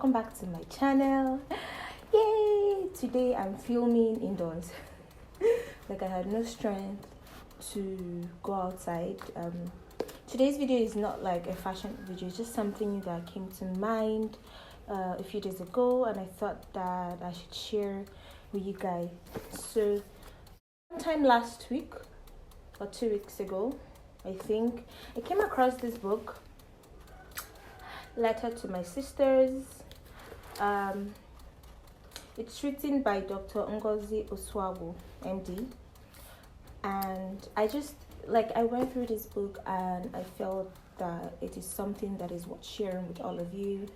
welcome back to my channel. Yay! Today I'm filming indoors. Like I had no strength to go outside. Today's video is not like a fashion video, it's just something that came to mind a few days ago, and I thought that I should share with you guys. So sometime last week or 2 weeks ago, I think, I came across this book, Letter to My Sisters. It's written by Dr. Ngozi Oswago, MD, and I went through this book and I felt that it is something that is worth sharing with all of you,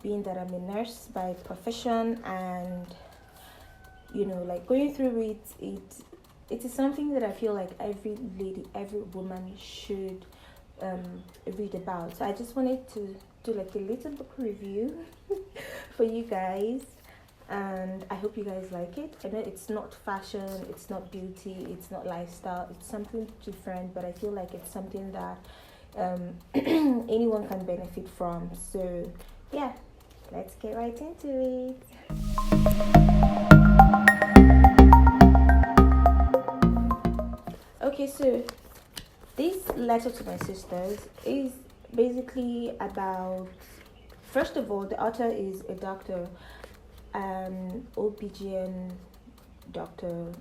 being that I'm a nurse by profession, and going through it is something that I feel like every lady, every woman should read about. So I just wanted to do like a little book review for you guys, and I hope you guys like it. I know it's not fashion, it's not beauty, it's not lifestyle, it's something different, but I feel like it's something that anyone can benefit from. So yeah, let's get right into it. Okay, so this letter to my sisters is basically about, first of all, the author is a doctor, OBGYN doctor,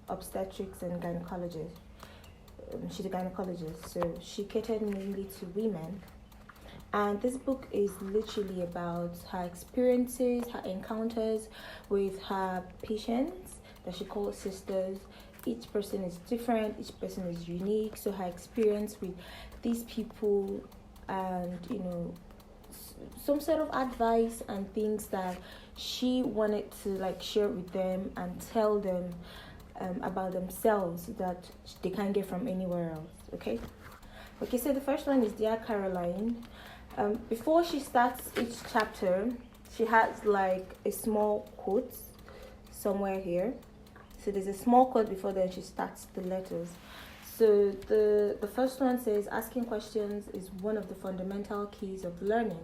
obstetrics and gynecologist. She's a gynecologist, so she catered mainly to women. And this book is literally about her experiences, her encounters with her patients that she calls sisters. Each person is different, each person is unique. So her experience with these people, and some sort of advice and things that she wanted to share with them and tell them about themselves that they can't get from anywhere else. Okay, so the first one is Dear Caroline. Before she starts each chapter, she has a small quote somewhere here. So there's a small quote before then she starts the letters. So the first one says, asking questions is one of the fundamental keys of learning.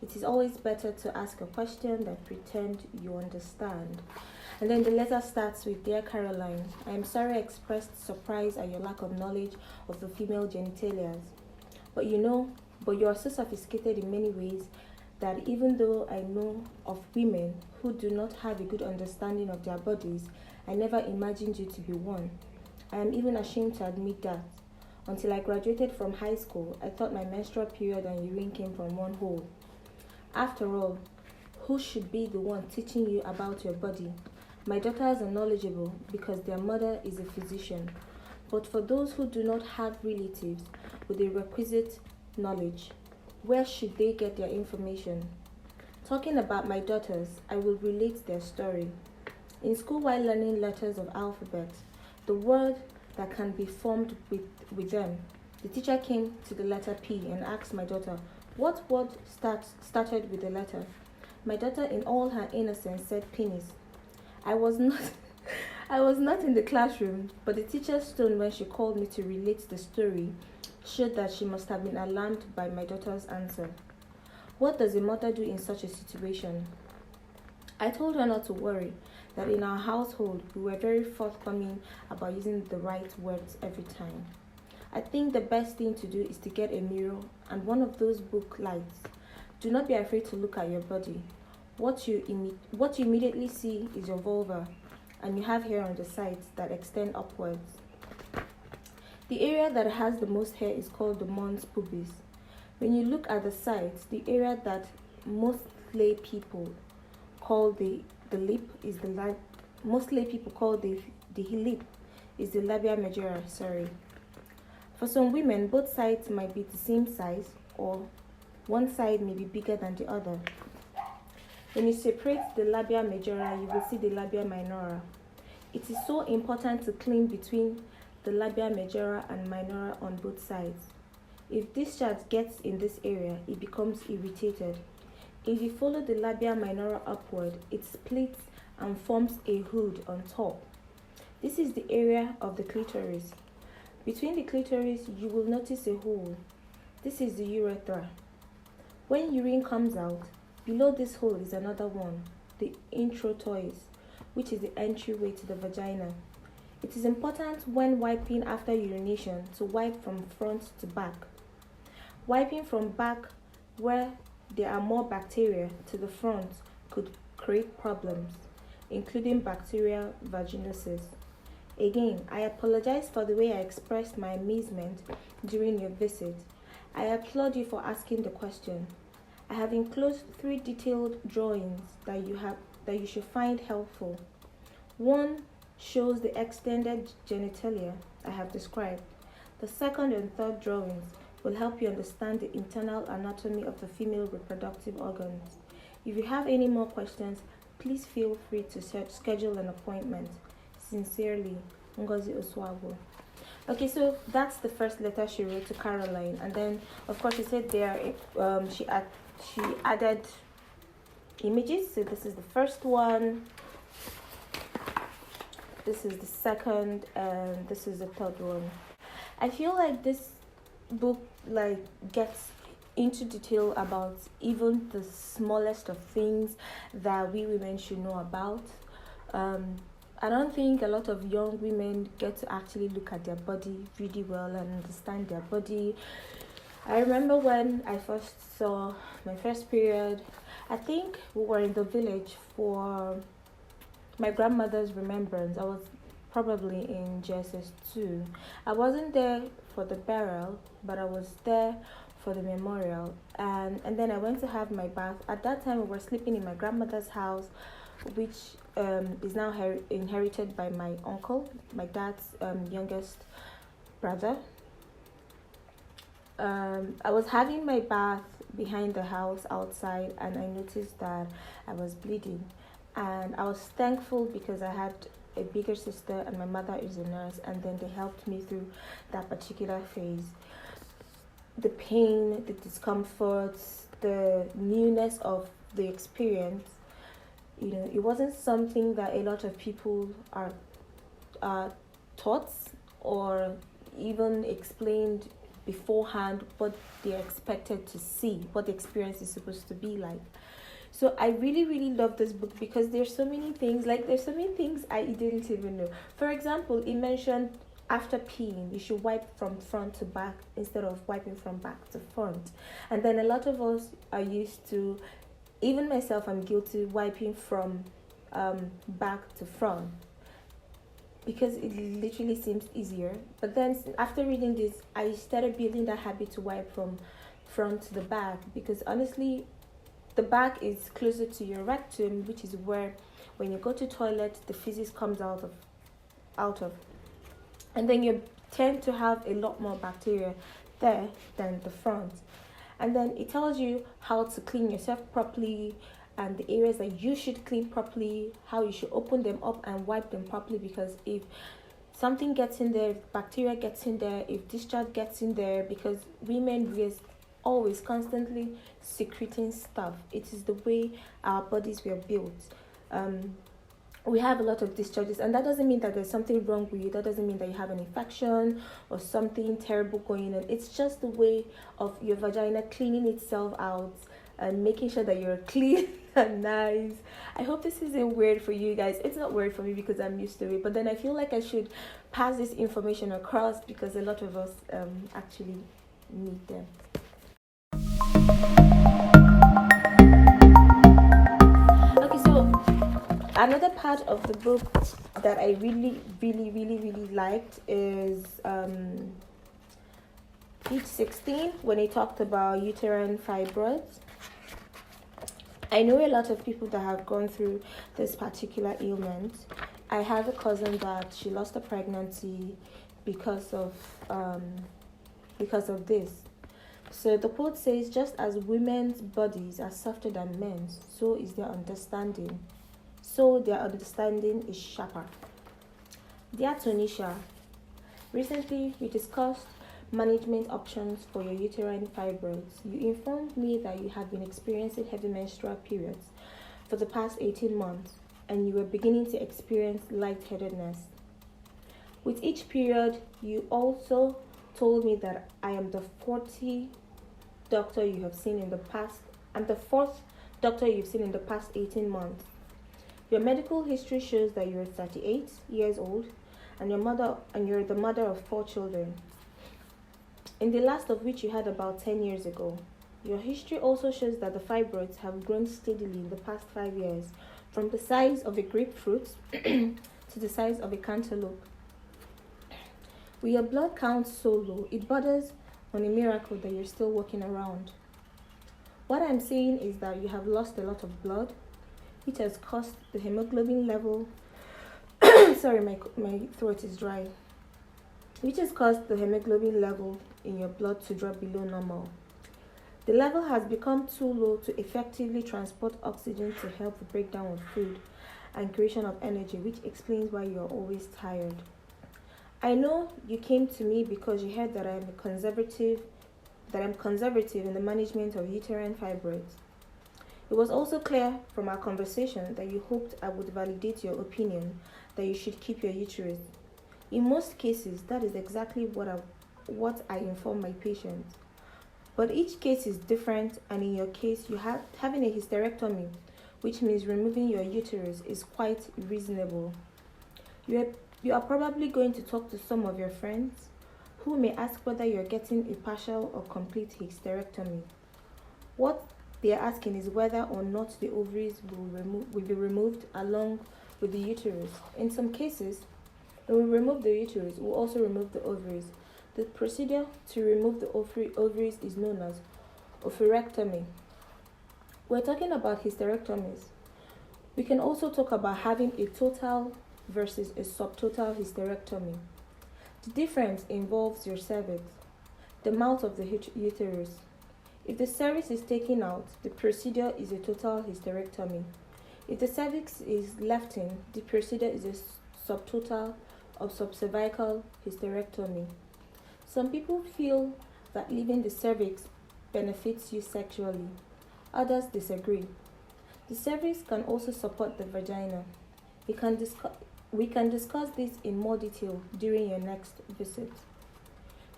It is always better to ask a question than pretend you understand. And then the letter starts with, Dear Caroline, I am sorry I expressed surprise at your lack of knowledge of the female genitalias. But you are so sophisticated in many ways that even though I know of women who do not have a good understanding of their bodies, I never imagined you to be one. I am even ashamed to admit that. Until I graduated from high school, I thought my menstrual period and urine came from one hole. After all, who should be the one teaching you about your body? My daughters are knowledgeable because their mother is a physician. But for those who do not have relatives with the requisite knowledge, where should they get their information? Talking about my daughters, I will relate their story. In school, while learning letters of alphabet, the word that can be formed with them, the teacher came to the letter P and asked my daughter, what word started with the letter? My daughter, in all her innocence, said penis. I was not in the classroom, but the teacher's tone when she called me to relate the story showed that she must have been alarmed by my daughter's answer. What does a mother do in such a situation? I told her not to worry, that in our household we were very forthcoming about using the right words every time. I think the best thing to do is to get a mirror and one of those book lights. Do not be afraid to look at your body. What you immediately see is your vulva, and you have hair on the sides that extend upwards. The area that has the most hair is called the mons pubis. When you look at the sides, the area that most lay people call the lip is the most lay people call the lip is the labia majora. For some women, both sides might be the same size, or one side may be bigger than the other. When you separate the labia majora, you will see the labia minora. It is so important to clean between the labia majora and minora on both sides. If discharge gets in this area, it becomes irritated. If you follow the labia minora upward, it splits and forms a hood on top. This is the area of the clitoris. Between the clitoris, you will notice a hole. This is the urethra. When urine comes out, Below this hole is another one, the introitois, which is the entryway to the vagina. It is important when wiping after urination to wipe from front to back. Wiping from back where there are more bacteria to the front could create problems, including bacterial vaginosis. Again, I apologize for the way I expressed my amazement during your visit. I applaud you for asking the question. I have enclosed 3 detailed drawings that you should find helpful. One shows the extended genitalia I have described. The second and third drawings will help you understand the internal anatomy of the female reproductive organs. If you have any more questions, please feel free to schedule an appointment. Sincerely, Ngozi Oswabo. Okay, so that's the first letter she wrote to Caroline, and then of course she said there she added images. So this is the first one, this is the second, and this is the third one. I feel like this book gets into detail about even the smallest of things that we women should know about. I don't think a lot of young women get to actually look at their body really well and understand their body. I remember when I first saw my first period, I think we were in the village for my grandmother's remembrance. I was probably in JSS 2. I wasn't there for the burial, but I was there for the memorial. And then I went to have my bath. At that time, we were sleeping in my grandmother's house, which is now inherited by my uncle, my dad's youngest brother. I was having my bath behind the house outside, and I noticed that I was bleeding. And I was thankful because I had a bigger sister and my mother is a nurse, and then they helped me through that particular phase. The pain, the discomfort, the newness of the experience, it wasn't something that a lot of people are taught or even explained beforehand what they're expected to see, what the experience is supposed to be like. So I really, really love this book because there's so many things I didn't even know. For example, it mentioned after peeing, you should wipe from front to back instead of wiping from back to front. And then a lot of us are used to, even myself, I'm guilty, wiping from back to front because it literally seems easier. But then after reading this, I started building that habit to wipe from front to the back, because honestly, the back is closer to your rectum, which is where when you go to toilet, the feces comes out of. And then you tend to have a lot more bacteria there than the front. And then it tells you how to clean yourself properly and the areas that you should clean properly, how you should open them up and wipe them properly, because if something gets in there, if bacteria gets in there, if discharge gets in there, because women always constantly secreting stuff. It is the way our bodies were built. We have a lot of discharges, and that doesn't mean that there's something wrong with you. That doesn't mean that you have an infection or something terrible going on. It's just the way of your vagina cleaning itself out and making sure that you're clean and nice. I hope this isn't weird for you guys. It's not weird for me because I'm used to it, but then I feel like I should pass this information across because a lot of us actually need them. Okay, so another part of the book that I really, really, really, really liked is page 16, when he talked about uterine fibroids. I know a lot of people that have gone through this particular ailment. I have a cousin that she lost a pregnancy because of this. So the quote says, just as women's bodies are softer than men's, so is their understanding. So their understanding is sharper. Dear Tonisha, recently we discussed management options for your uterine fibroids. You informed me that you have been experiencing heavy menstrual periods for the past 18 months and you were beginning to experience lightheadedness. With each period, you also told me that I am the 40th doctor you have seen in the past. I'm the fourth doctor you've seen in the past 18 months. Your medical history shows that you're 38 years old and you're the mother of 4 children, in the last of which you had about 10 years ago. Your history also shows that the fibroids have grown steadily in the past 5 years, from the size of a grapefruit to the size of a cantaloupe. With your blood count so low, it borders on a miracle that you're still walking around. What I'm saying is that you have lost a lot of blood, which has caused the hemoglobin level sorry, my throat is dry, which has caused the hemoglobin level in your blood to drop below normal. The level has become too low to effectively transport oxygen to help the breakdown of food and creation of energy, which explains why you are always tired. I know you came to me because you heard that I'm conservative in the management of uterine fibroids. It was also clear from our conversation that you hoped I would validate your opinion that you should keep your uterus. In most cases, that is exactly what I inform my patients. But each case is different, and in your case, having a hysterectomy, which means removing your uterus, is quite reasonable. You are probably going to talk to some of your friends who may ask whether you're getting a partial or complete hysterectomy. What they are asking is whether or not the ovaries will be removed along with the uterus. In some cases, when we remove the uterus, we'll also remove the ovaries. The procedure to remove the ovaries is known as oophorectomy. We're talking about hysterectomies. We can also talk about having a total versus a subtotal hysterectomy. The difference involves your cervix, the mouth of the uterus. If the cervix is taken out, the procedure is a total hysterectomy. If the cervix is left in, the procedure is a subtotal or subcervical hysterectomy. Some people feel that leaving the cervix benefits you sexually. Others disagree. The cervix can also support the vagina. We can discuss this in more detail during your next visit.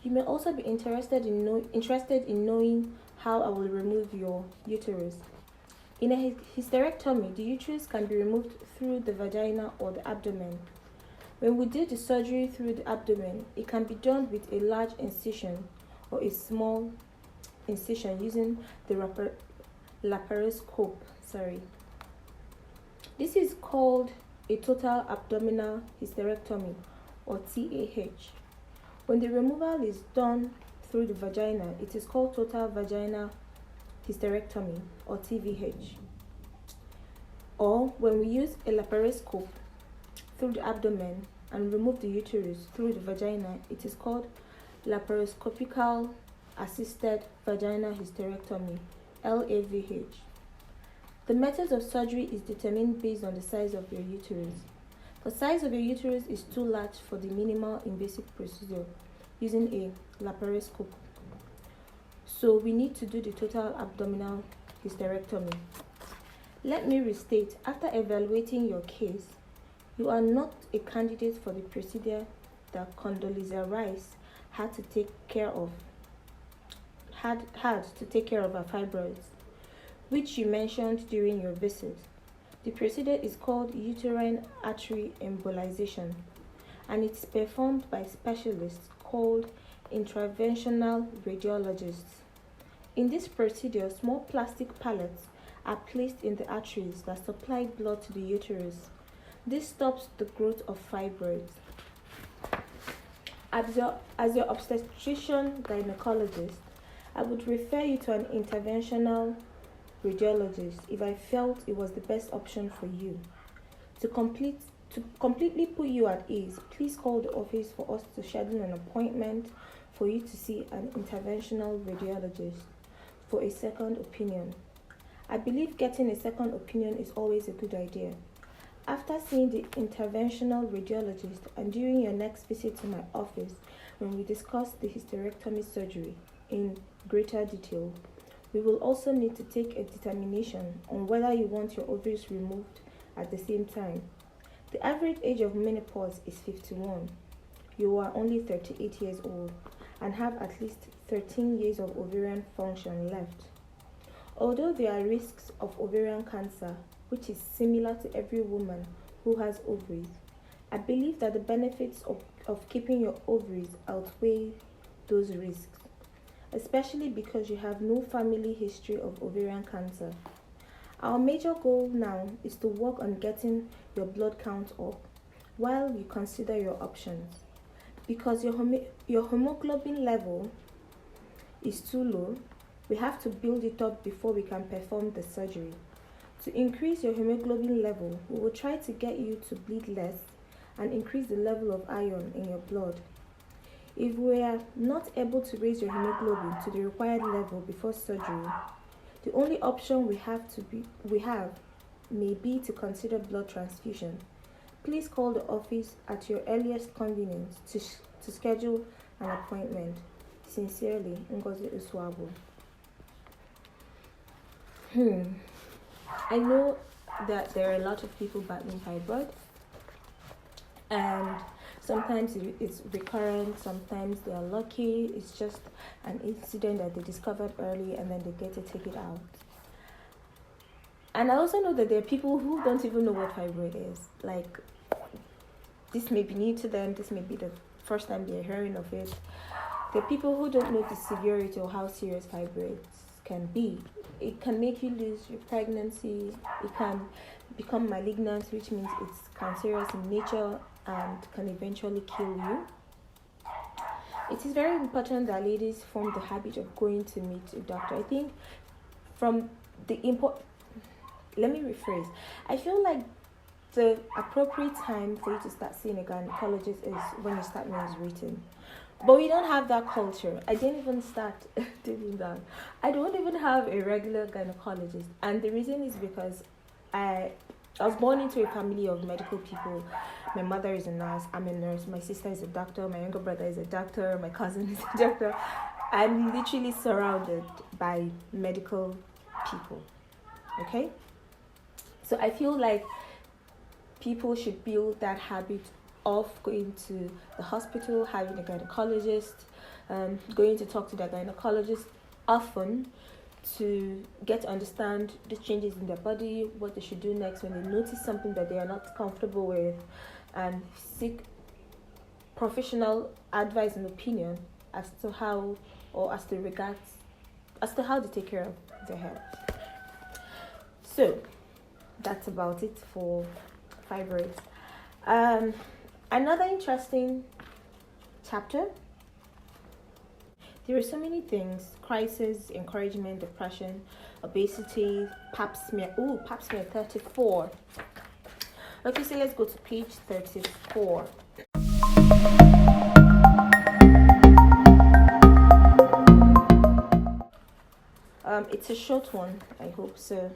You may also be interested in knowing how I will remove your uterus. In a hysterectomy, the uterus can be removed through the vagina or the abdomen. When we do the surgery through the abdomen, it can be done with a large incision or a small incision using the laparoscope. This is called a total abdominal hysterectomy, or TAH. When the removal is done through the vagina, it is called total vaginal hysterectomy, or TVH. Or when we use a laparoscope through the abdomen and remove the uterus through the vagina, it is called laparoscopical assisted vaginal hysterectomy, LAVH. The method of surgery is determined based on the size of your uterus. The size of your uterus is too large for the minimal invasive procedure using a laparoscope. So we need to do the total abdominal hysterectomy. Let me restate, after evaluating your case, you are not a candidate for the procedure that Condoleezza Rice had to take care of her fibroids, which you mentioned during your visit. The procedure is called uterine artery embolization, and it's performed by specialists called interventional radiologists. In this procedure, small plastic pallets are placed in the arteries that supply blood to the uterus. This stops the growth of fibroids. As your obstetrician gynecologist, I would refer you to an interventional radiologist if I felt it was the best option for you. To completely put you at ease, please call the office for us to schedule an appointment for you to see an interventional radiologist for a second opinion. I believe getting a second opinion is always a good idea. After seeing the interventional radiologist and during your next visit to my office, when we discuss the hysterectomy surgery in greater detail, we will also need to take a determination on whether you want your ovaries removed at the same time. The average age of menopause is 51. You are only 38 years old and have at least 13 years of ovarian function left. Although there are risks of ovarian cancer, which is similar to every woman who has ovaries, I believe that the benefits of keeping your ovaries outweigh those risks, especially because you have no family history of ovarian cancer. Our major goal now is to work on getting your blood count up while you consider your options. Because your hemoglobin level is too low, we have to build it up before we can perform the surgery. To increase your hemoglobin level, we will try to get you to bleed less and increase the level of iron in your blood. If we are not able to raise your hemoglobin to the required level before surgery, the only option we have may be to consider blood transfusion. Please call the office at your earliest convenience to schedule an appointment. Sincerely, Ngozi Uswabo. I know that there are a lot of people battling fibroids, and sometimes it's recurrent, sometimes they are lucky, it's just an incident that they discovered early and then they get to take it out. And I also know that there are people who don't even know what fibroid is. Like, this may be new to them, this may be the first time they're hearing of it. There are people who don't know the severity or how serious fibroids can be. It can make you lose your pregnancy, it can become malignant, which means it's cancerous in nature and can eventually kill you. It is very important that ladies form the habit of going to meet a doctor. I think let me rephrase. I feel like the appropriate time for you to start seeing a gynecologist is when you start menstruating. But we don't have that culture. I didn't even start doing that. I don't even have a regular gynecologist. And the reason is because I was born into a family of medical people. My mother is a nurse, I'm a nurse, my sister is a doctor, my younger brother is a doctor, my cousin is a doctor. I'm literally surrounded by medical people. Okay? So I feel like people should build that habit of going to the hospital, having a gynecologist, going to talk to their gynecologist often to get to understand the changes in their body, what they should do next when they notice something that they are not comfortable with, and seek professional advice and opinion as to how they take care of their health. So that's about it for fibroids. Another interesting chapter. There are so many things: crisis, encouragement, depression, obesity, Pap Smear. Pap Smear 34. Okay, so let's go to page 34. It's a short one, I hope so.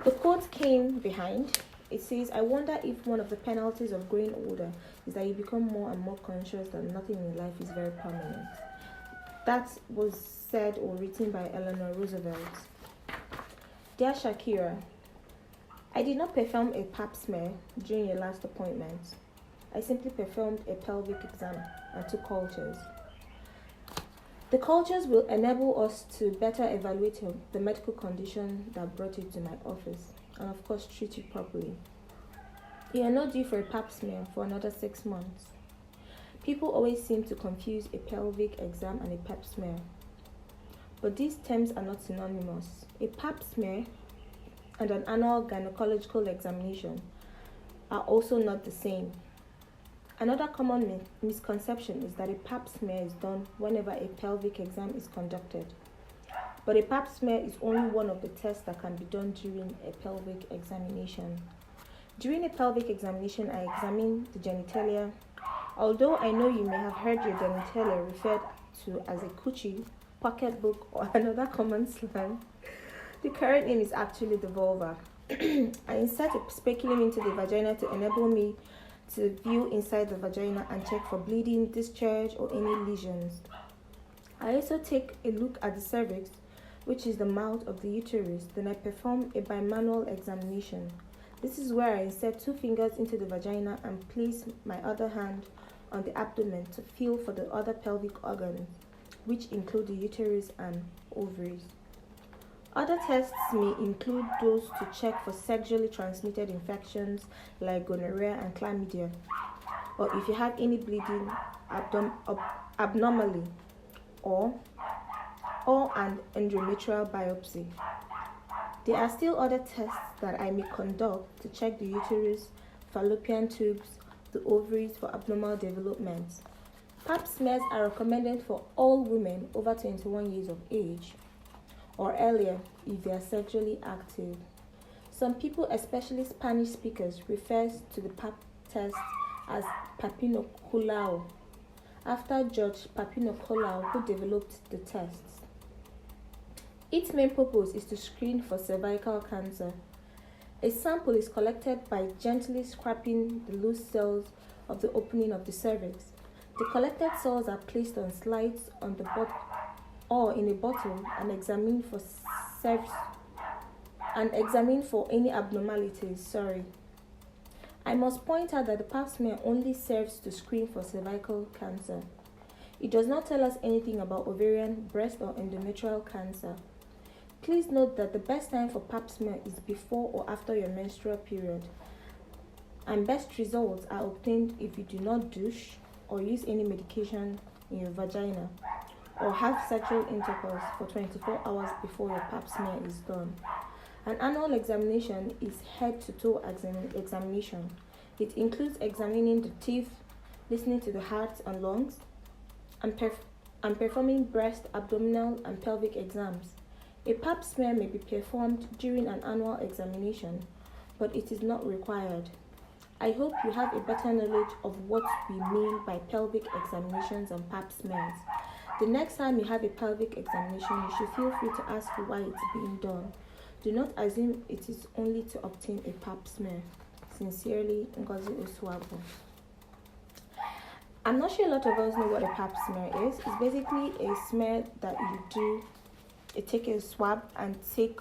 The quote came behind. It says, "I wonder if one of the penalties of growing older is that you become more and more conscious that nothing in life is very permanent." That was said or written by Eleanor Roosevelt. Dear Shakira, I did not perform a Pap smear during your last appointment. I simply performed a pelvic exam and took cultures. The cultures will enable us to better evaluate the medical condition that brought you to my office and of course treat you properly. You are not due for a Pap smear for another 6 months. People always seem to confuse a pelvic exam and a Pap smear, but these terms are not synonymous. A Pap smear and an annual gynecological examination are also not the same. Another common misconception is that a Pap smear is done whenever a pelvic exam is conducted. But a Pap smear is only one of the tests that can be done during a pelvic examination. During a pelvic examination, I examine the genitalia. Although I know you may have heard your genitalia referred to as a coochie, pocketbook, or another common slang, the correct name is actually the vulva. I insert a speculum into the vagina to enable me to view inside the vagina and check for bleeding, discharge, or any lesions. I also take a look at the cervix, which is the mouth of the uterus. Then I perform a bimanual examination. This is where I insert 2 fingers into the vagina and place my other hand on the abdomen to feel for the other pelvic organs, which include the uterus and ovaries. Other tests may include those to check for sexually transmitted infections like gonorrhea and chlamydia, or if you have any bleeding abnormally, or an endometrial biopsy. There are still other tests that I may conduct to check the uterus, fallopian tubes, the ovaries for abnormal development. Pap smears are recommended for all women over 21 years of age or earlier if they are sexually active. Some people, especially Spanish speakers, refer to the Pap test as Papinoculao, after George Papinoculao, who developed the tests. Its main purpose is to screen for cervical cancer. A sample is collected by gently scraping the loose cells of the opening of the cervix. The collected cells are placed on slides on the bottom or in a bottle and examined for any abnormalities. I must point out that the Pap smear only serves to screen for cervical cancer. It does not tell us anything about ovarian, breast, or endometrial cancer. Please note that the best time for Pap smear is before or after your menstrual period, and best results are obtained if you do not douche or use any medication in your vagina, or have sexual intercourse for 24 hours before your Pap smear is done. An annual examination is head-to-toe examination. It includes examining the teeth, listening to the heart and lungs, and performing breast, abdominal, and pelvic exams. A Pap smear may be performed during an annual examination, but it is not required. I hope you have a better knowledge of what we mean by pelvic examinations and Pap smears. The next time you have a pelvic examination, you should feel free to ask why it's being done. Do not assume it is only to obtain a Pap smear. Sincerely, Ngozi Oswabo. I'm not sure a lot of us know what a Pap smear is. It's basically a smear that you do. You take a swab and take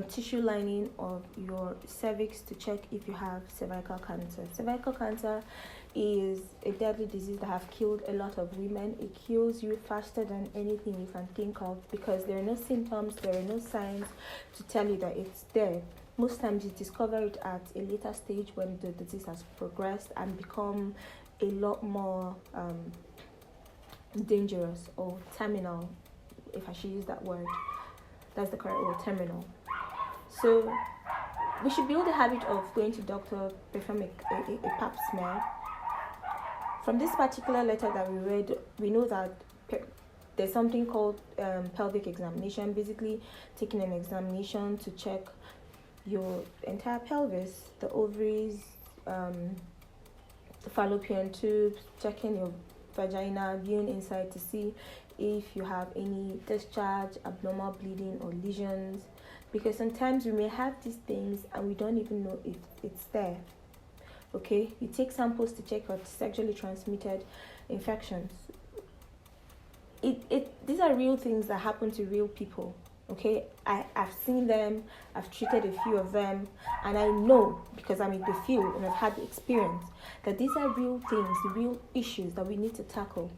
tissue lining of your cervix to check if you have cervical cancer. Cervical cancer is a deadly disease that has killed a lot of women. It kills you faster than anything you can think of because there are no symptoms, there are no signs to tell you that it's there. Most times you discover it at a later stage when the disease has progressed and become a lot more dangerous or terminal, if I should use that word. That's the correct word, terminal. So we should build the habit of going to doctor, perform a Pap smear. From this particular letter that we read, we know that there's something called pelvic examination, basically taking an examination to check your entire pelvis, the ovaries, the fallopian tubes, checking your vagina, viewing inside to see if you have any discharge, abnormal bleeding, or lesions, because sometimes we may have these things and we don't even know if it's there. Okay, you take samples to check for sexually transmitted infections. These are real things that happen to real people. Okay, I've seen them, I've treated a few of them, and I know because I'm in the field and I've had the experience that these are real things, real issues that we need to tackle.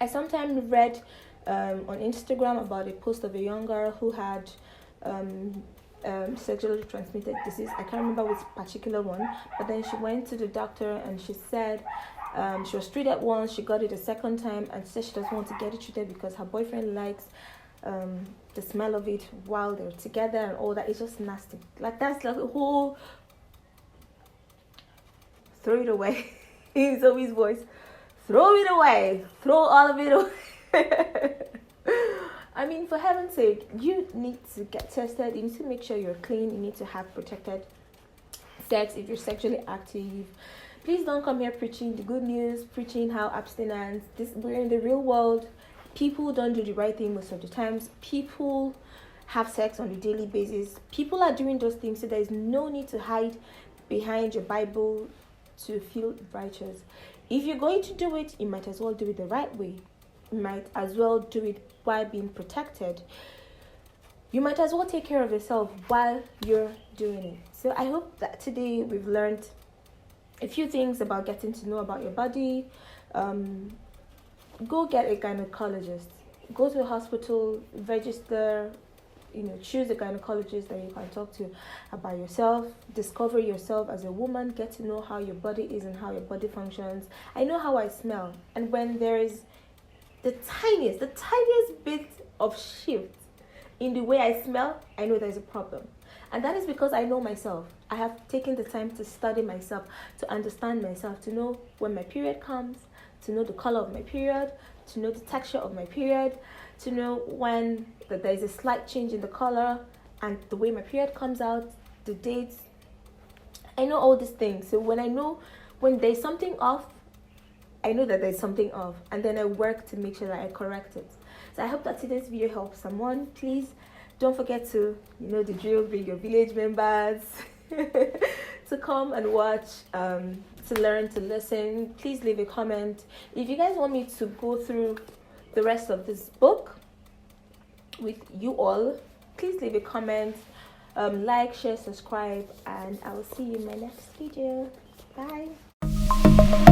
I sometimes read on Instagram about a post of a young girl who had sexually transmitted disease. I can't remember which particular one, but then she went to the doctor and she said she was treated once, she got it a second time, and she said she doesn't want to get it treated because her boyfriend likes the smell of it while they're together and all that. It's just nasty. Like, that's like a whole throw it away. It's always voice. Throw it away. Throw all of it away. I mean, for heaven's sake, you need to get tested. You need to make sure you're clean. You need to have protected sex if you're sexually active. Please don't come here preaching the good news, preaching how abstinence. We're in the real world. People don't do the right thing most of the times. People have sex on a daily basis. People are doing those things, so there is no need to hide behind your Bible to feel righteous. If you're going to do it, you might as well do it the right way. You might as well do it while being protected. You might as well take care of yourself while you're doing it. So I hope that today we've learned a few things about getting to know about your body. Go get a gynecologist. go to the hospital, register, choose a gynecologist that you can talk to about yourself, discover yourself as a woman, get to know how your body is and how your body functions. I know how I smell, and when there is the tiniest bit of shift in the way I smell, I know there's a problem. And that is because I know myself. I have taken the time to study myself, to understand myself, to know when my period comes, to know the color of my period, to know the texture of my period, to know when that there's a slight change in the color and the way my period comes out, the dates. I know all these things. So when I know when there's something off, I know that there's something off, and then I work to make sure that I correct it. So I hope that today's video helps someone. Please don't forget to, the drill, bring your village members to come and watch, to learn, to listen. Please leave a comment. If you guys want me to go through the rest of this book with you all, please leave a comment, like, share, subscribe, and I will see you in my next video. Bye.